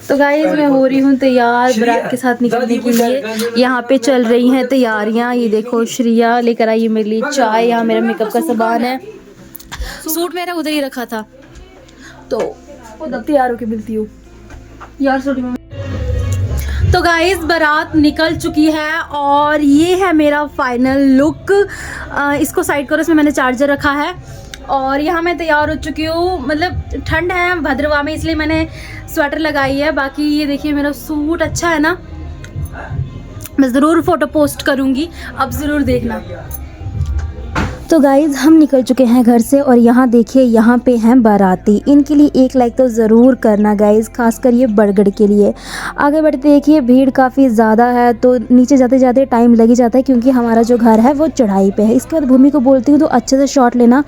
तो गाइस मैं हो रही हूँ तैयार बारात के साथ निकलने के लिए। यहाँ पे चल रही हैं तैयारियाँ। ये देखो श्रिया लेकर आई है मेरे लिए चाय। यहाँ मेरा मेकअप का सामान है। सूट मेरा उधर ही रखा था तो तैयार होके मिलती हूँ यार। तो गाइस बारात निकल चुकी है और ये है मेरा फाइनल लुक। इसको साइड करो, इसमें मैंने चार्जर रखा है। और यहाँ मैं तैयार हो चुकी हूँ। मतलब ठंड है भद्रवाह में, इसलिए मैंने स्वेटर लगाई है। बाकी ये देखिए मेरा सूट अच्छा है ना। मैं ज़रूर फ़ोटो पोस्ट करूँगी, अब ज़रूर देखना। तो गाइज़ हम निकल चुके हैं घर से और यहाँ देखिए यहाँ पे हैं बाराती। इनके लिए एक लाइक तो ज़रूर करना गाइज़, खासकर ये बरगढ़ के लिए। आगे बढ़ते देखिए भीड़ काफ़ी ज़्यादा है तो नीचे जाते जाते टाइम लग ही जाता है, क्योंकि हमारा जो घर है वो चढ़ाई पे है। इसके बाद भूमि को बोलती हूँ तो अच्छे से शॉट लेना।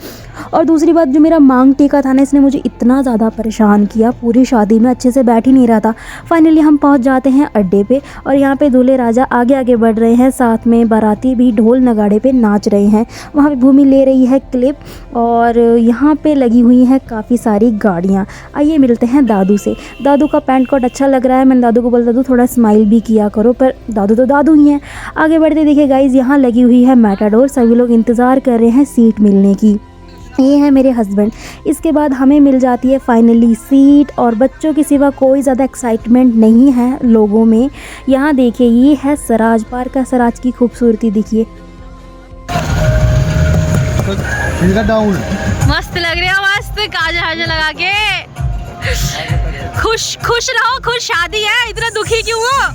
और दूसरी बात, जो मेरा मांग टीका था ना, इसने मुझे इतना ज़्यादा परेशान किया, पूरी शादी में अच्छे से बैठ ही नहीं रहा था। फाइनली हम पहुँच जाते हैं अड्डे पे और यहाँ पे दूल्हे राजा आगे आगे बढ़ रहे हैं, साथ में बाराती भी ढोल नगाड़े पे नाच रहे हैं। वहाँ पे भूमि ले रही है क्लिप और यहाँ पे लगी हुई हैं काफ़ी सारी गाड़ियाँ। आइए मिलते हैं दादू से। दादू का पैंट कोट अच्छा लग रहा है। मैंने दादू को बोला दादू थोड़ा स्माइल भी किया करो, पर दादू तो दादू ही हैं। आगे बढ़ते देखिए गाइज यहाँ लगी हुई है मैटाडोर। सभी लोग इंतज़ार कर रहे हैं सीट मिलने की। ये है मेरे हस्बैंड। इसके बाद हमें मिल जाती है फाइनली सीट और बच्चों के सिवा कोई ज़्यादा एक्साइटमेंट नहीं है लोगों में। यहाँ देखिए ये है सराज, पार्क का सराज की खूबसूरती देखिए। मस्त लग रही है, मस्त काजल हाजल लगा के। खुश खुश रहो, खुश शादी है, इतना दुखी क्यों हो?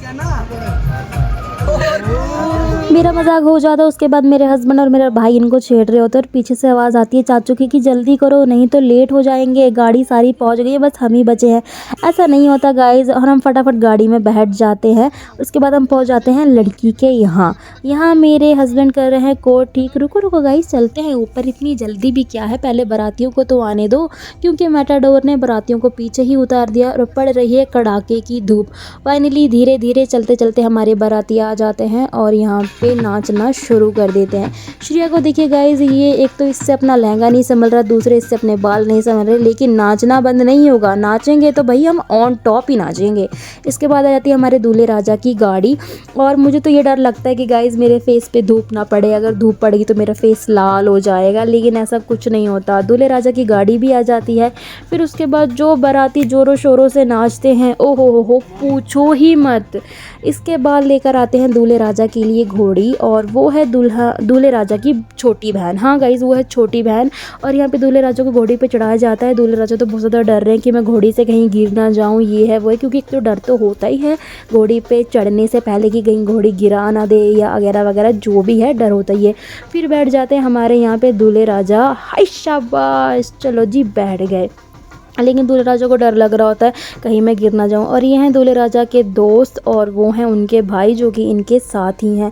मेरा मजाक हो जाता है। उसके बाद मेरे हस्बैंड और मेरा भाई इनको छेड़ रहे होते हैं और पीछे से आवाज़ आती है चाचू की कि जल्दी करो नहीं तो लेट हो जाएंगे, गाड़ी सारी पहुंच गई है, बस हम ही बचे हैं। ऐसा नहीं होता गाइज, और हम फटाफट गाड़ी में बैठ जाते हैं। उसके बाद हम पहुंच जाते हैं लड़की के यहाँ। यहाँ मेरे हस्बैंड कर रहे हैं कोट ठीक। रुको रुको गाइज, चलते हैं ऊपर, इतनी जल्दी भी क्या है, पहले बारातियों को तो आने दो, क्योंकि मैटाडोर ने बारातियों को पीछे ही उतार दिया और पड़ रही है कड़ाके की धूप। फाइनली धीरे धीरे चलते चलते हमारे बाराती आ जाते हैं और यहाँ पे नाचना शुरू कर देते हैं। श्रिया को देखिए गाइज, ये एक तो इससे अपना लहंगा नहीं संभल रहा, दूसरे इससे अपने बाल नहीं संभल रहे, लेकिन नाचना बंद नहीं होगा। नाचेंगे तो भाई हम ऑन टॉप ही नाचेंगे। इसके बाद आ जाती है हमारे दूल्हे राजा की गाड़ी। और मुझे तो ये डर लगता है कि गाइज मेरे फेस पे धूप ना पड़े, अगर धूप पड़ेगी तो मेरा फेस लाल हो जाएगा, लेकिन ऐसा कुछ नहीं होता। दूल्हे राजा की गाड़ी भी आ जाती है। फिर उसके बाद जो बाराती जोरों शोरों से नाचते हैं, ओ हो पूछो ही मत। इसके बाद लेकर आते हैं दूल्हे राजा के लिए घोड़ी और वो है दूल्हे राजा की छोटी बहन। हाँ गाइज वो है छोटी बहन। और यहाँ पे दूल्हे राजा को घोड़ी पे चढ़ाया जाता है। दूल्हे राजा तो बहुत ज़्यादा डर रहे हैं कि मैं घोड़ी से कहीं गिर ना जाऊँ, ये है वो है, क्योंकि एक तो डर तो होता ही है घोड़ी पे चढ़ने से पहले कि कहीं घोड़ी गिरा ना दे या वगैरह वगैरह, जो भी है डर होता ही है। फिर बैठ जाते हैं हमारे यहाँ पे दूल्हे राजा। हाय शाबाश, चलो जी बैठ गए। लेकिन दूल्हे राजा को डर लग रहा होता है कहीं मैं गिर ना जाऊं। और ये हैं दूल्हे राजा के दोस्त और वो हैं उनके भाई जो कि इनके साथ ही हैं।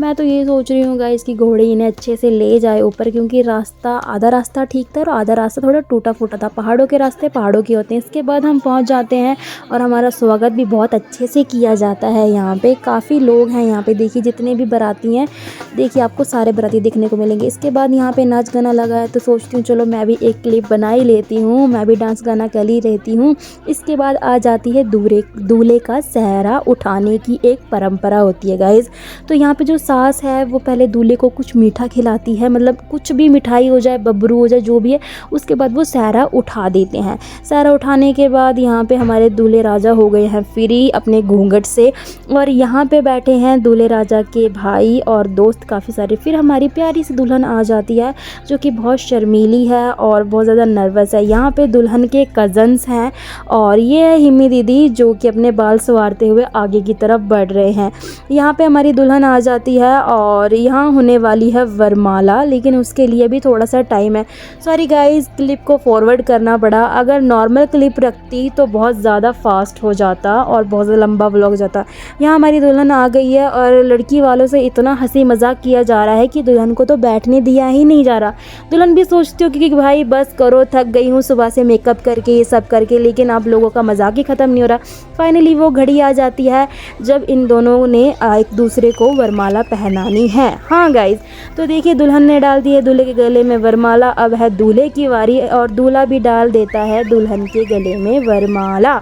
मैं तो ये सोच रही हूँ गाइस कि घोड़े इन्हें अच्छे से ले जाए ऊपर, क्योंकि रास्ता आधा रास्ता ठीक था और आधा रास्ता थोड़ा टूटा फूटा था। पहाड़ों के रास्ते पहाड़ों के होते हैं। इसके बाद हम पहुँच जाते हैं और हमारा स्वागत भी बहुत अच्छे से किया जाता है। यहाँ पर काफ़ी लोग हैं। यहाँ पर देखिए जितने भी बाराती हैं, देखिए आपको सारे बाराती देखने को मिलेंगे। इसके बाद यहाँ पर नाच गाना लगा है तो सोचती हूँ चलो मैं भी एक क्लिप बना ही लेती हूँ, मैं भी डांस गाना कर ही रहती हूँ। इसके बाद आ जाती है दूल्हे का सेहरा उठाने की एक परंपरा होती है गाइज। तो यहाँ पे जो सास है वो पहले दूल्हे को कुछ मीठा खिलाती है, मतलब कुछ भी मिठाई हो जाए, बबरू हो जाए, जो भी है। उसके बाद वो सेहरा उठा देते हैं। सेहरा उठाने के बाद यहाँ पे हमारे दूल्हे राजा हो गए हैं फ्री अपने घूंघट से और यहाँ पे बैठे हैं दूल्हे राजा के भाई और दोस्त काफ़ी सारे। फिर हमारी प्यारी सी दुल्हन आ जाती है जो कि बहुत शर्मीली है और बहुत ज़्यादा नर्वस है। यहाँ पे दुल्हन के कज़न्स हैं और ये है हिम्मी दीदी जो कि अपने बाल संवारते हुए आगे की तरफ बढ़ रहे हैं। यहाँ पे हमारी दुल्हन आ जाती है और यहाँ होने वाली है वरमाला, लेकिन उसके लिए भी थोड़ा सा टाइम है। सॉरी गाइस, क्लिप को फॉरवर्ड करना पड़ा। अगर नॉर्मल क्लिप रखती तो बहुत ज़्यादा फास्ट हो जाता और बहुत ज़्यादा लंबा व्लॉग जाता। यहाँ हमारी दुल्हन आ गई है और लड़की वालों से इतना हंसी मजाक किया जा रहा है कि दुल्हन को तो बैठने दिया ही नहीं जा रहा। दुल्हन भी सोचती होगी कि भाई बस करो, थक गई हूँ सुबह से मेकअप करके ये सब करके, लेकिन आप लोगों का मजाक ही ख़त्म नहीं हो रहा। फाइनली वो घड़ी आ जाती है जब इन दोनों ने एक दूसरे को वरमाला पहनानी है। हाँ गाइज, तो देखिए दुल्हन ने डाल दी है दूल्हे के गले में वरमाला। अब है दूल्हे की बारी और दूल्हा भी डाल देता है दुल्हन के गले में वरमाला।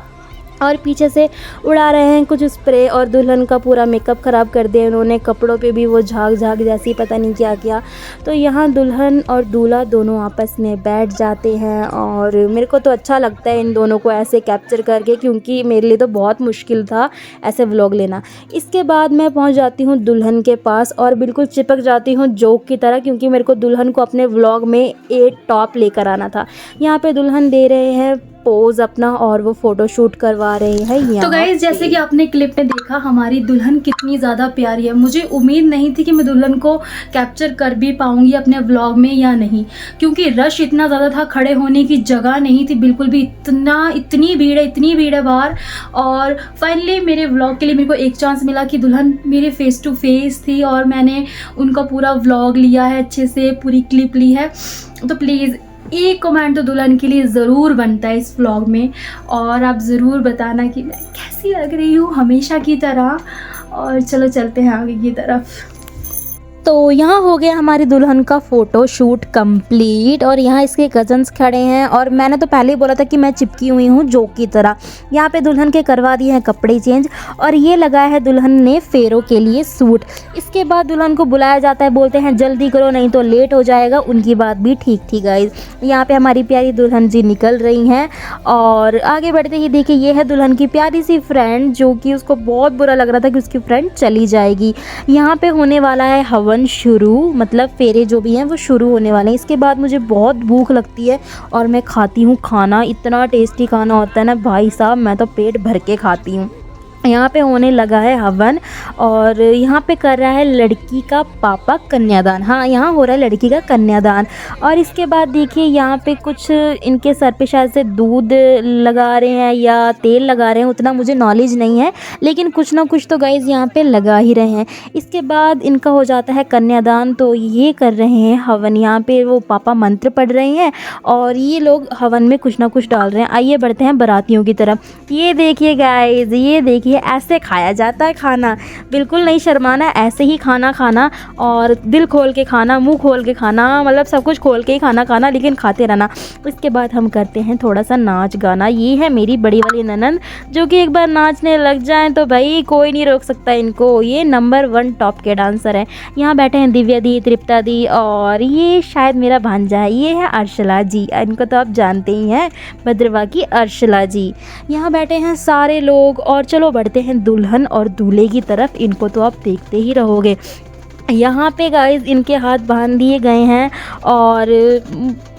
और पीछे से उड़ा रहे हैं कुछ स्प्रे और दुल्हन का पूरा मेकअप ख़राब कर दिया उन्होंने, कपड़ों पे भी वो झाग झाग जैसी पता नहीं क्या किया। तो यहाँ दुल्हन और दूल्हा दोनों आपस में बैठ जाते हैं और मेरे को तो अच्छा लगता है इन दोनों को ऐसे कैप्चर करके, क्योंकि मेरे लिए तो बहुत मुश्किल था ऐसे व्लॉग लेना। इसके बाद मैं पहुँच जाती हूँ दुल्हन के पास और बिल्कुल चिपक जाती हूँ जोक की तरह, क्योंकि मेरे को दुल्हन को अपने व्लॉग में एक टॉप लेकर आना था। यहाँ पे दुल्हन दे रहे हैं पोज अपना और वो फोटो शूट करवा रहे हैं। तो गाइस जैसे कि आपने क्लिप में देखा हमारी दुल्हन कितनी ज़्यादा प्यारी है। मुझे उम्मीद नहीं थी कि मैं दुल्हन को कैप्चर कर भी पाऊंगी अपने व्लॉग में या नहीं, क्योंकि रश इतना ज़्यादा था, खड़े होने की जगह नहीं थी बिल्कुल भी। इतनी भीड़ है बाहर। और फाइनली मेरे व्लॉग के लिए मेरे को एक चांस मिला कि दुल्हन मेरे फेस टू फेस थी और मैंने उनका पूरा व्लॉग लिया है, अच्छे से पूरी क्लिप ली है। तो प्लीज़ एक कमेंट तो दुल्हन के लिए ज़रूर बनता है इस व्लॉग में, और आप ज़रूर बताना कि मैं कैसी लग रही हूँ हमेशा की तरह। और चलो चलते हैं आगे की तरफ। तो यहाँ हो गया हमारी दुल्हन का फ़ोटो शूट कंप्लीट और यहाँ इसके कज़न्स खड़े हैं और मैंने तो पहले ही बोला था कि मैं चिपकी हुई हूँ जोक की तरह। यहाँ पे दुल्हन के करवा दिए हैं कपड़े चेंज और ये लगाया है दुल्हन ने फेरों के लिए सूट। इसके बाद दुल्हन को बुलाया जाता है, बोलते हैं जल्दी करो नहीं तो लेट हो जाएगा। उनकी बात भी ठीक थी गाइज। यहाँ पे हमारी प्यारी दुल्हन जी निकल रही हैं और आगे बढ़ते ही देखिए ये है दुल्हन की प्यारी सी फ्रेंड, जो कि उसको बहुत बुरा लग रहा था कि उसकी फ्रेंड चली जाएगी। यहाँ पे होने वाला है हवन शुरू, मतलब फेरे जो भी हैं वो शुरू होने वाले हैं। इसके बाद मुझे बहुत भूख लगती है और मैं खाती हूँ खाना। इतना टेस्टी खाना होता है ना भाई साहब, मैं तो पेट भर के खाती हूँ। यहाँ पे होने लगा है हवन और यहाँ पे कर रहा है लड़की का पापा कन्यादान। हाँ, यहाँ हो रहा है लड़की का कन्यादान। और इसके बाद देखिए यहाँ पे कुछ इनके सर पे शायद से दूध लगा रहे हैं या तेल लगा रहे हैं, उतना मुझे नॉलेज नहीं है, लेकिन कुछ ना कुछ तो गाइज़ यहाँ पे लगा ही रहे हैं। इसके बाद इनका हो जाता है कन्यादान, तो ये कर रहे हैं हवन। यहाँ पे वो पापा मंत्र पढ़ रहे हैं और ये लोग हवन में कुछ ना कुछ डाल रहे हैं। आइए बढ़ते हैं बारातियों की तरफ। ये देखिए गाइज़, ये देखिए ऐसे खाया जाता है खाना, बिल्कुल नहीं शर्माना, ऐसे ही खाना खाना और दिल खोल के खाना, मुंह खोल के खाना, मतलब सब कुछ खोल के ही खाना, लेकिन खाते रहना। इसके बाद हम करते हैं थोड़ा सा नाच गाना। ये है मेरी बड़ी वाली ननंद, जो कि एक बार नाचने लग जाएं तो भाई कोई नहीं रोक सकता इनको। ये नंबर 1 टॉप के डांसर है। यहाँ बैठे हैं दिव्या दी, तृप्ता दी और ये शायद मेरा भांजा है, ये है अर्शला जी। इनको तो आप जानते ही हैं, भद्रवा की अर्शला जी। यहाँ बैठे हैं सारे लोग और चलो बढ़ते हैं दुल्हन और दूल्हे की तरफ। इनको तो आप देखते ही रहोगे। यहाँ पे गाइस इनके हाथ बांध दिए गए हैं और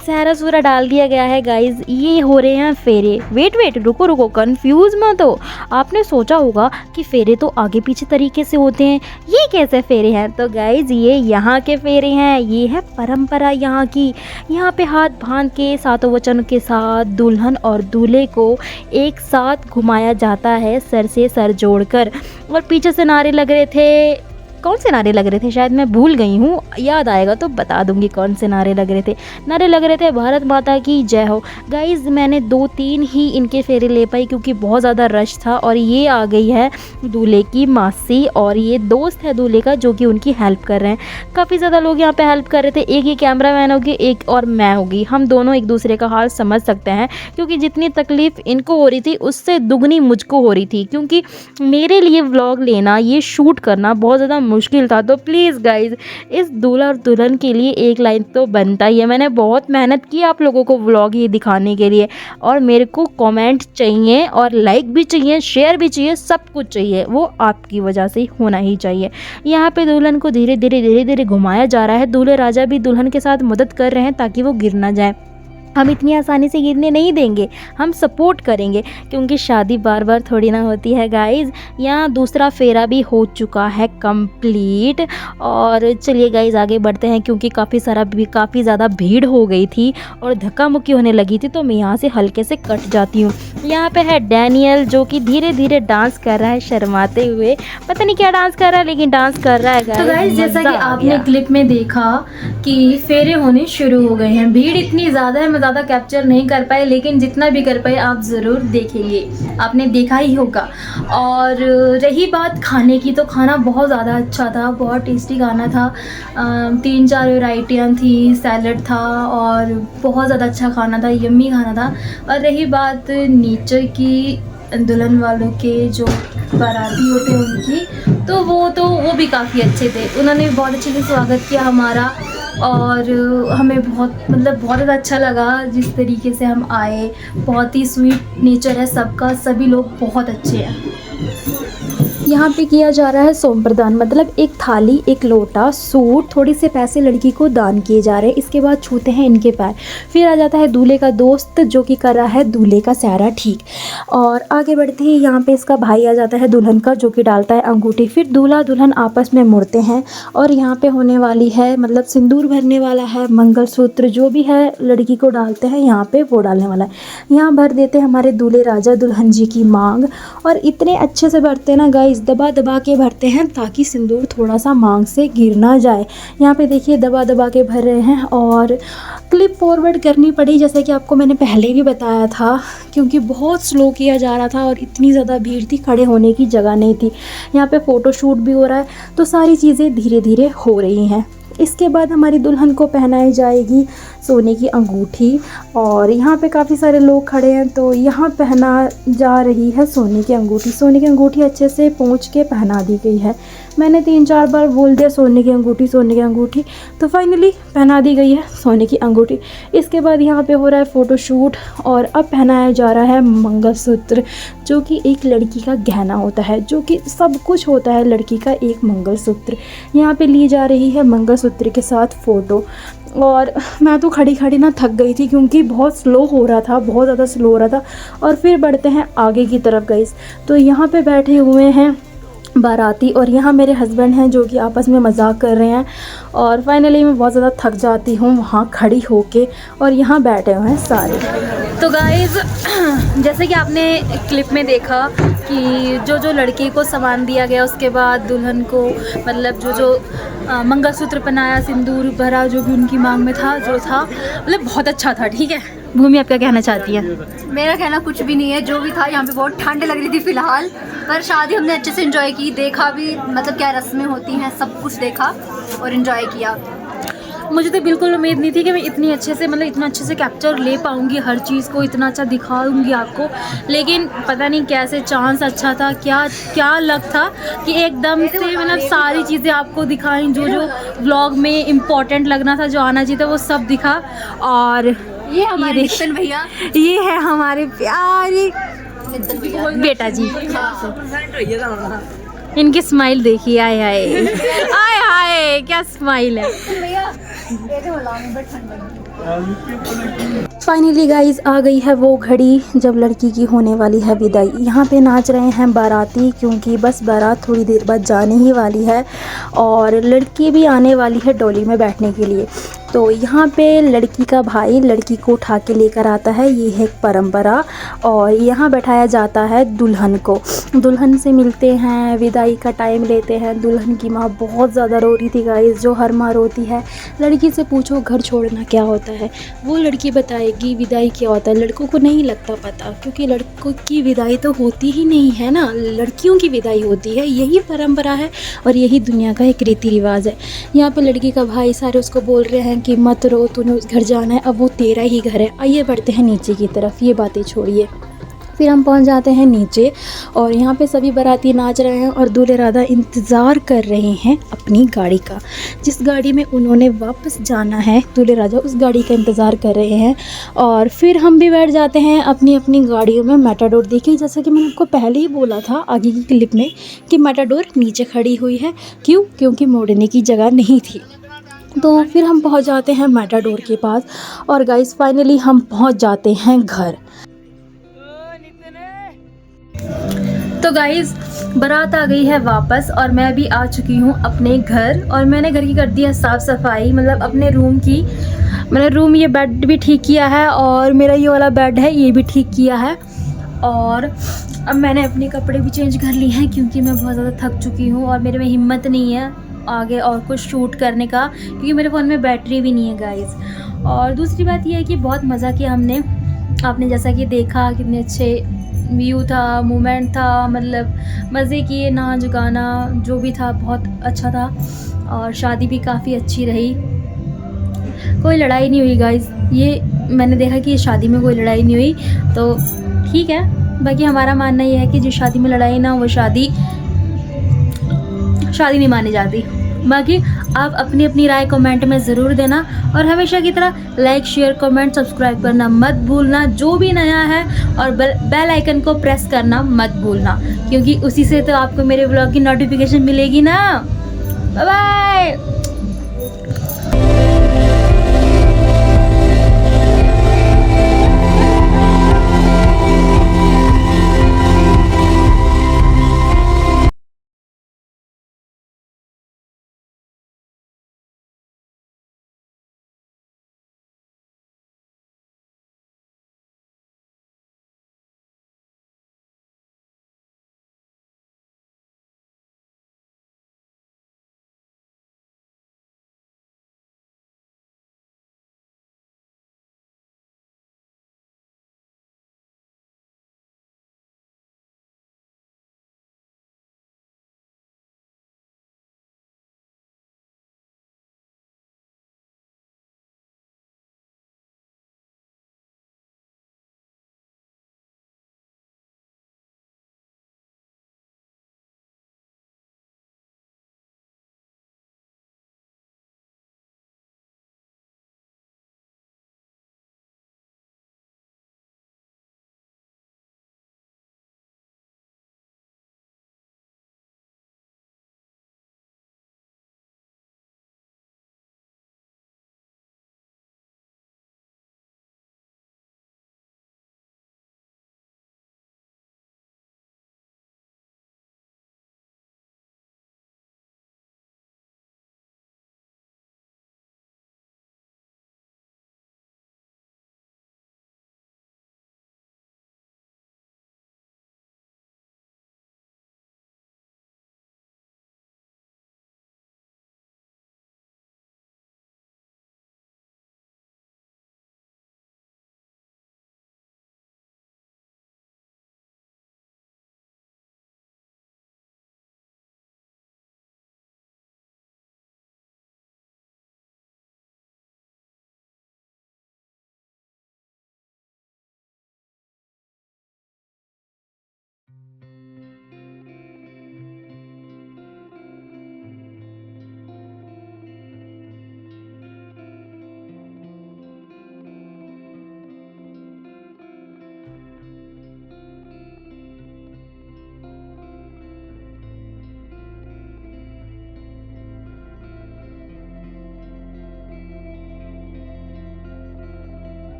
सहरा सूरा डाल दिया गया है गाइस। ये हो रहे हैं फेरे। वेट रुको, कंफ्यूज मत हो। आपने सोचा होगा कि फेरे तो आगे पीछे तरीके से होते हैं, ये कैसे फेरे हैं? तो गाइस ये यहाँ के फेरे हैं, ये है परंपरा यहाँ की। यहाँ पे हाथ बांध के सातों वचन के साथ दुल्हन और दूल्हे को एक साथ घुमाया जाता है सर से सर जोड़कर। और पीछे से नारे लग रहे थे, कौन से नारे लग रहे थे शायद मैं भूल गई हूँ, याद आएगा तो बता दूंगी कौन से नारे लग रहे थे। नारे लग रहे थे भारत माता की जय हो। गाइज मैंने 2-3 ही इनके फेरे ले पाई क्योंकि बहुत ज़्यादा रश था। और ये आ गई है दूल्हे की मासी और ये दोस्त है दूल्हे का जो कि उनकी हेल्प कर रहे हैं। काफ़ी ज़्यादा लोग यहाँ पे हेल्प कर रहे थे। एक ये कैमरा मैन होगी, एक और मैं होगी, हम दोनों एक दूसरे का हाल समझ सकते हैं, क्योंकि जितनी तकलीफ़ इनको हो रही थी उससे दुगनी मुझको हो रही थी, क्योंकि मेरे लिए व्लॉग लेना, ये शूट करना बहुत ज़्यादा मुश्किल था। तो प्लीज़ गाइज इस दूल्हा और दुल्हन के लिए एक लाइन तो बनता ही है। मैंने बहुत मेहनत की आप लोगों को व्लॉग ये दिखाने के लिए और मेरे को कमेंट चाहिए और लाइक भी चाहिए, शेयर भी चाहिए, सब कुछ चाहिए, वो आपकी वजह से होना ही चाहिए। यहाँ पे दुल्हन को धीरे धीरे घुमाया जा रहा है। दूल्हे राजा भी दुल्हन के साथ मदद कर रहे हैं ताकि वो गिर ना जाए। हम इतनी आसानी से गिरने नहीं देंगे, हम सपोर्ट करेंगे, क्योंकि शादी बार बार थोड़ी ना होती है गाइज़। यहाँ दूसरा फेरा भी हो चुका है कंप्लीट। और चलिए गाइज़ आगे बढ़ते हैं, क्योंकि काफ़ी ज़्यादा भीड़ हो गई थी और धक्का मुक्की होने लगी थी, तो मैं यहाँ से हल्के से कट जाती हूँ। यहाँ पे है डैनियल जो कि धीरे धीरे डांस कर रहा है शर्माते हुए, पता नहीं क्या डांस कर रहा है लेकिन डांस कर रहा है गाइज़। तो गाइज़ जैसा कि आपने क्लिप में देखा कि फेरे होने शुरू हो गए हैं। भीड़ इतनी ज़्यादा है, मैं ज़्यादा कैप्चर नहीं कर पाए, लेकिन जितना भी कर पाए आप ज़रूर देखेंगे, आपने देखा ही होगा। और रही बात खाने की, तो खाना बहुत ज़्यादा अच्छा था, बहुत टेस्टी खाना था। 3-4 वैरायटियाँ थी, सैलड था और बहुत ज़्यादा अच्छा खाना था, यम्मी खाना था। और रही बात नीचे की, दुल्हन वालों के जो बाराती होते हैं उनकी, तो वो भी काफ़ी अच्छे थे। उन्होंने भी बहुत अच्छे से स्वागत किया हमारा, और हमें बहुत बहुत ज़्यादा अच्छा लगा जिस तरीके से हम आए। बहुत ही स्वीट नेचर है सबका, सभी लोग बहुत अच्छे हैं। यहाँ पे किया जा रहा है सोम प्रदान, मतलब एक थाली, एक लोटा, सूट, थोड़े से पैसे लड़की को दान किए जा रहे हैं। इसके बाद छूते हैं इनके पैर। फिर आ जाता है दूल्हे का दोस्त जो कि कर रहा है दूल्हे का सेहरा ठीक। और आगे बढ़ते ही यहाँ पे इसका भाई आ जाता है दुल्हन का, जो कि डालता है अंगूठी। फिर दूल्हा दुल्हन आपस में मुड़ते हैं और यहाँ पे होने वाली है मतलब सिंदूर भरने वाला है, मंगलसूत्र जो भी है लड़की को डालते हैं यहाँ पे वो डालने वाला है। यहाँ भर देते हैं हमारे दूल्हे राजा दुल्हन जी की मांग, और इतने अच्छे से भरते हैं ना गाइस, दबा दबा के भरते हैं ताकि सिंदूर थोड़ा सा मांग से गिर ना जाए। यहाँ पे देखिए दबा दबा के भर रहे हैं, और क्लिप फॉरवर्ड करनी पड़ी जैसे कि आपको मैंने पहले भी बताया था, क्योंकि बहुत स्लो किया जा रहा था और इतनी ज़्यादा भीड़ थी, खड़े होने की जगह नहीं थी। यहाँ पे फ़ोटोशूट भी हो रहा है, तो सारी चीज़ें धीरे धीरे हो रही हैं। इसके बाद हमारी दुल्हन को पहनाई जाएगी सोने की अंगूठी, और यहाँ पे काफ़ी सारे लोग खड़े हैं, तो यहाँ पहना जा रही है सोने की अंगूठी। सोने की अंगूठी अच्छे से पोंछ के पहना दी गई है। मैंने 3-4 बार बोल दिया सोने की अंगूठी, सोने की अंगूठी, तो फाइनली पहना दी गई है सोने की अंगूठी। इसके बाद यहाँ पे हो रहा है फ़ोटोशूट, और अब पहनाया जा रहा है मंगलसूत्र, जो कि एक लड़की का गहना होता है, जो कि सब कुछ होता है लड़की का एक मंगलसूत्र। यहाँ पे ली जा रही है मंगलसूत्र के साथ फ़ोटो, और मैं तो खड़ी खड़ी ना थक गई थी क्योंकि बहुत स्लो हो रहा था, बहुत ज़्यादा स्लो हो रहा था। और फिर बढ़ते हैं आगे की तरफ गाइस, तो यहाँ पे बैठे हुए हैं बाराती, और यहाँ मेरे हस्बैंड हैं जो कि आपस में मजाक कर रहे हैं। और फाइनली मैं बहुत ज़्यादा थक जाती हूँ वहाँ खड़ी होके, और यहाँ बैठे हुए हैं सारे। तो गाइज़ जैसे कि आपने क्लिप में देखा कि जो लड़की को सामान दिया गया, उसके बाद दुल्हन को मतलब जो मंगलसूत्र पहनाया, सिंदूर भरा, जो भी उनकी मांग में था जो था, मतलब बहुत अच्छा था। ठीक है भूमि, आप क्या कहना चाहती हैं? मेरा कहना कुछ भी नहीं है, जो भी था। यहाँ पे बहुत ठंड लग रही थी फ़िलहाल, पर शादी हमने अच्छे से एंजॉय की, देखा भी मतलब क्या रस्में होती हैं, सब कुछ देखा और एंजॉय किया। मुझे तो बिल्कुल उम्मीद नहीं थी कि मैं इतनी अच्छे से मतलब इतना अच्छे से कैप्चर ले पाऊँगी, हर चीज़ को इतना अच्छा दिखाऊंगी आपको। लेकिन पता नहीं कैसे चांस अच्छा था, क्या लक था कि एकदम से मतलब सारी चीज़ें आपको दिखाई, जो व्लॉग में इम्पोर्टेंट लगना था, जो आना चाहिए था, वो सब दिखा। और ये हमारे नितिन भैया, ये है हमारे प्यारे बेटा जी। इनकी स्माइल देखिए, आए हाय आए हाय, क्या स्माइल है। फाइनली गाइज आ गई है वो घड़ी जब लड़की की होने वाली है विदाई। यहाँ पे नाच रहे हैं बाराती, क्योंकि बस बारात थोड़ी देर बाद जाने ही वाली है, और लड़की भी आने वाली है डोली में बैठने के लिए। तो यहाँ पे लड़की का भाई लड़की को उठा के लेकर आता है, ये है एक परंपरा। और यहाँ बैठाया जाता है दुल्हन को, दुल्हन से मिलते हैं, विदाई का टाइम लेते हैं। दुल्हन की माँ बहुत ज़्यादा रो रही थी गाइस, जो हर माँ रोती है। लड़की से पूछो घर छोड़ना क्या होता है, वो लड़की बताएगी विदाई क्या होता है। लड़कों को नहीं लगता पता, क्योंकि लड़कों की विदाई तो होती ही नहीं है ना, लड़कियों की विदाई होती है। यही परंपरा है और यही दुनिया का एक रीति रिवाज है। यहाँ पे लड़की का भाई सारे उसको बोल रहे हैं कि मत रो, तूने उस घर जाना है, अब वो तेरा ही घर है। आइए बढ़ते हैं नीचे की तरफ, ये बातें छोड़िए। फिर हम पहुंच जाते हैं नीचे, और यहाँ पे सभी बाराती नाच रहे हैं और दूल्हे राधा इंतज़ार कर रहे हैं अपनी गाड़ी का। जिस गाड़ी में उन्होंने वापस जाना है दूल्हे राजा, उस गाड़ी का इंतज़ार कर रहे हैं। और फिर हम भी बैठ जाते हैं अपनी अपनी गाड़ियों में। मैटाडोर देखिए, जैसा कि मैंने आपको पहले ही बोला था आगे की क्लिप में कि मैटाडोर नीचे खड़ी हुई है। क्यों? क्योंकि मोड़ने की जगह नहीं थी। तो फिर हम पहुंच जाते हैं मैटाडोर के पास, और गाइस फाइनली हम पहुंच जाते हैं घर। तो गाइस बारात आ गई है वापस, और मैं भी आ चुकी हूँ अपने घर, और मैंने घर की कर दी है साफ़ सफाई, मतलब अपने रूम की। मैंने रूम ये बेड भी ठीक किया है, और मेरा ये वाला बेड है ये भी ठीक किया है। और अब मैंने अपने कपड़े भी चेंज कर लिए हैं, क्योंकि मैं बहुत ज़्यादा थक चुकी हूँ और मेरे में हिम्मत नहीं है आगे और कुछ शूट करने का, क्योंकि मेरे फ़ोन में बैटरी भी नहीं है गाइस। और दूसरी बात यह है कि बहुत मज़ा किया हमने, आपने जैसा कि देखा कितने अच्छे व्यू था, मोमेंट था, मतलब मज़े किए, नाच गाना जो भी था बहुत अच्छा था। और शादी भी काफ़ी अच्छी रही, कोई लड़ाई नहीं हुई गाइस। ये मैंने देखा कि शादी में कोई लड़ाई नहीं हुई, तो ठीक है। बाकी हमारा मानना ये है कि जिस शादी में लड़ाई ना, वो शादी नहीं मानी जाती। बाकी आप अपनी अपनी राय कमेंट में ज़रूर देना, और हमेशा की तरह लाइक, शेयर, कमेंट, सब्सक्राइब करना मत भूलना जो भी नया है, और बेल आइकन को प्रेस करना मत भूलना, क्योंकि उसी से तो आपको मेरे व्लॉग की नोटिफिकेशन मिलेगी ना। Bye bye.